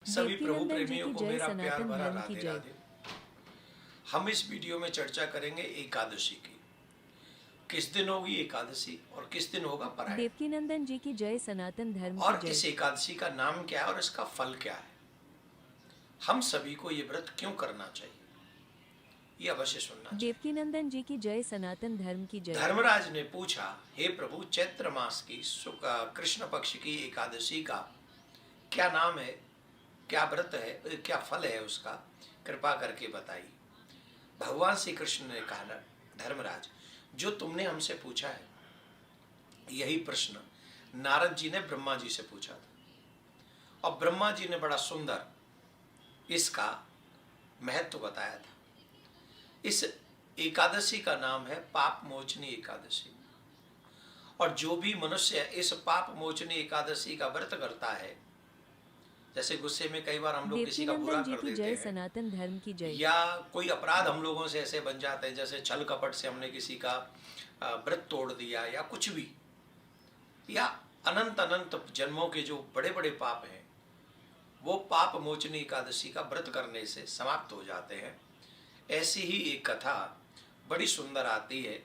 सभी प्रभु देवकीनंदन जी प्रेमियों की को जय, मेरा प्यार सनातन भरा धर्म की राधे जय। राधे। हम इस वीडियो में चर्चा करेंगे एकादशी की। किस दिन होगी एकादशी और किस दिन होगा परायण, देवकीनंदन जी की जय, सनातन धर्म की और जय। इस एकादशी का नाम क्या है और इसका फल क्या है। हम सभी को ये व्रत क्यों करना चाहिए, ये अवश्य सुनना चाहिए। देवकीनंदन जी की जय, सनातन धर्म की जय। धर्मराज ने पूछा, हे प्रभु, चैत्र मास की कृष्ण पक्ष की एकादशी का क्या नाम है, क्या व्रत है, क्या फल है उसका, कृपा करके बताइए। भगवान श्री कृष्ण ने कहा, धर्मराज, जो तुमने हमसे पूछा है यही प्रश्न नारद जी ने ब्रह्मा जी से पूछा था, और ब्रह्मा जी ने बड़ा सुंदर इसका महत्व बताया था। इस एकादशी का नाम है पाप मोचनी एकादशी, और जो भी मनुष्य इस पाप मोचनी एकादशी का व्रत करता है, जैसे गुस्से में कई बार हम लोग किसी का बुरा देवकीनंदन जी कर की देते जय, हैं, सनातन धर्म की जय। या कोई अपराध हम लोगों से ऐसे बन जाते हैं, जैसे छल कपट से हमने किसी का व्रत तोड़ दिया या कुछ भी, या अनंत अनंत जन्मों के जो बड़े बड़े पाप हैं, वो पाप मोचनी एकादशी का व्रत करने से समाप्त हो जाते हैं। ऐसी ही एक कथा बड़ी सुंदर आती है।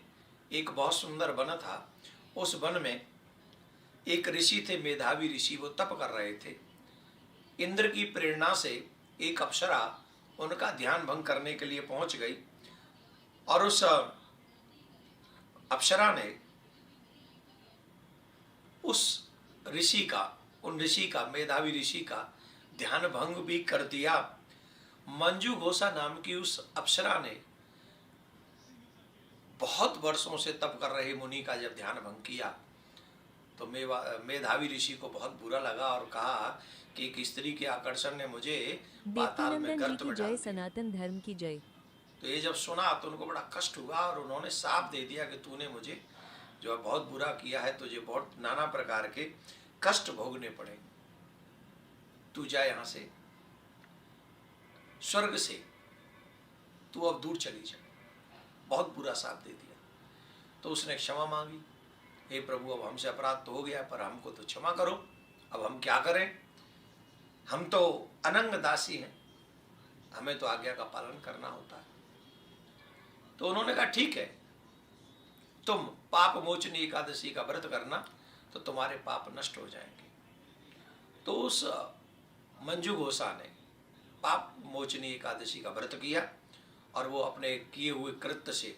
एक बहुत सुंदर वन था, उस वन में एक ऋषि थे, मेधावी ऋषि। वो तप कर रहे थे। इंद्र की प्रेरणा से एक अप्सरा उनका ध्यान भंग करने के लिए पहुंच गई, और उस अप्सरा ने उस ऋषि का, उन ऋषि का, मेधावी ऋषि का ध्यान भंग भी कर दिया। मंजू घोषा नाम की उस अप्सरा ने बहुत वर्षों से तप कर रहे मुनि का जब ध्यान भंग किया, तो मेधावी ऋषि को बहुत बुरा लगा और कहा कि एक स्त्री के आकर्षण ने मुझे पाताल में देवकीनंदन जी गर्त की में डाल जय, दिया। सनातन धर्म की जय। तो ये जब सुना तो उनको बड़ा कष्ट हुआ, और उन्होंने साफ दे दिया कि तूने मुझे जो है बहुत बुरा किया है, तुझे बहुत नाना प्रकार के कष्ट भोगने पड़े, तू जा यहाँ से, स्वर्ग से तू अब दूर चली जा। बहुत बुरा साफ दे दिया। तो उसने क्षमा मांगी, हे प्रभु, अब हमसे अपराध तो हो गया, पर हमको तो क्षमा करो, अब हम क्या करें, हम तो अनंग दासी हैं, हमें तो आज्ञा का पालन करना होता है। तो उन्होंने कहा, ठीक है, तुम पाप मोचनी एकादशी का व्रत करना, तो तुम्हारे पाप नष्ट हो जाएंगे। तो उस मंजू घोषा ने पाप मोचनी एकादशी का व्रत किया, और वो अपने किए हुए कृत्य से,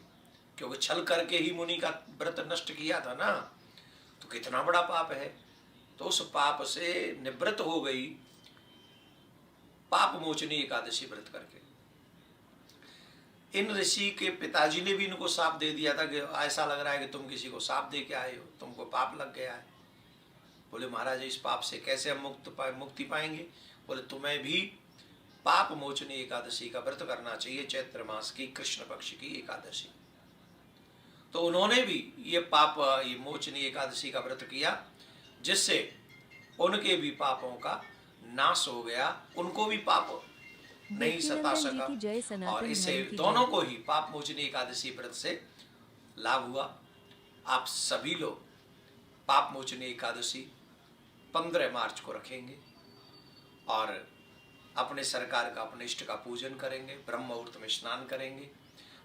क्योंकि छल करके ही मुनि का व्रत नष्ट किया था ना, तो कितना बड़ा पाप है, तो उस पाप से निवृत्त हो गई पाप मोचनी एकादशी व्रत करके। इन ऋषि के पिताजी ने भी इनको साप दे दिया था कि ऐसा लग रहा है कि तुम किसी को साप दे के आए हो, तुमको पाप लग गया है। बोले, महाराज, इस पाप से कैसे हम मुक्ति पाएंगे। बोले, तुम्हें भी पाप मोचनी एकादशी का व्रत करना चाहिए, चैत्र मास की कृष्ण पक्ष की एकादशी। तो उन्होंने भी ये मोचनी एकादशी का व्रत किया, जिससे उनके भी पापों का नाश हो गया, उनको भी पाप नहीं सता देवकीनंदन जी सका, की जय, और सनातन इससे धर्म की दोनों जय। को ही पाप मोचनी एकादशी व्रत से लाभ हुआ। आप सभी लोग पाप मोचनी एकादशी 15 मार्च को रखेंगे, और अपने सरकार का, अपने इष्ट का पूजन करेंगे, ब्रह्म मुहूर्त में स्नान करेंगे।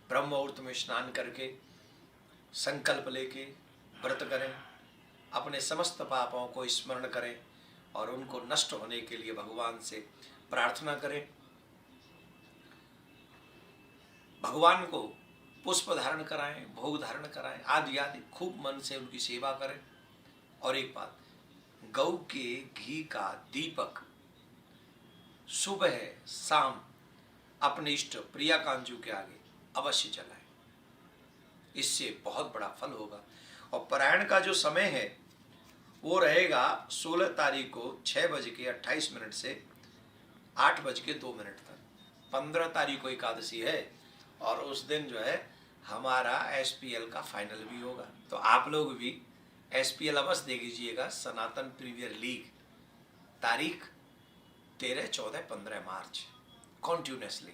ब्रह्म मुहूर्त में स्नान करके संकल्प लेके व्रत करें, अपने समस्त पापों को स्मरण करें, और उनको नष्ट होने के लिए भगवान से प्रार्थना करें। भगवान को पुष्प धारण कराएं, भोग धारण कराएं, आदि आदि, खूब मन से उनकी सेवा करें। और एक बात, गौ के घी का दीपक सुबह शाम अपने इष्ट प्रिया कांजू के आगे अवश्य जलाएं, इससे बहुत बड़ा फल होगा। और परायण का जो समय है वो रहेगा 16 तारीख को 6:28 से 8:02 तक। 15 तारीख को एकादशी है, और उस दिन जो है हमारा SPL का फाइनल भी होगा। तो आप लोग भी SPL अवश्य दे लीजिएगा, सनातन प्रीमियर लीग, तारीख 13, 14, 15 मार्च, कॉन्टिन्यूसली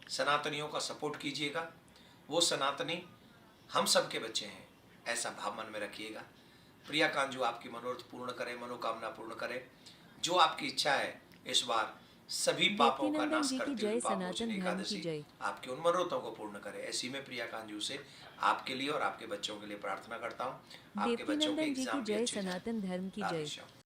सनातनियों का सपोर्ट कीजिएगा। वो सनातनी हम सब के बच्चे हैं, ऐसा भाव मन में रखिएगा। प्रिया कांजू आपकी मनोरथ पूर्ण करे, मनोकामना पूर्ण करे। जो आपकी इच्छा है इस बार सभी पापों का देवकीनंदन नाश जी की करते हुए जय, पाप सनातन मोचन धर्म की एकादशी जय। आपके उन मनोरथों को पूर्ण करे। ऐसी में प्रिया कांजू से आपके लिए और आपके बच्चों के लिए प्रार्थना करता हूँ। आपके बच्चों के देवकीनंदन जी की एग्जाम भी जय, अच्छे जाए। सनातन धर्म की राधे जय। श्याम।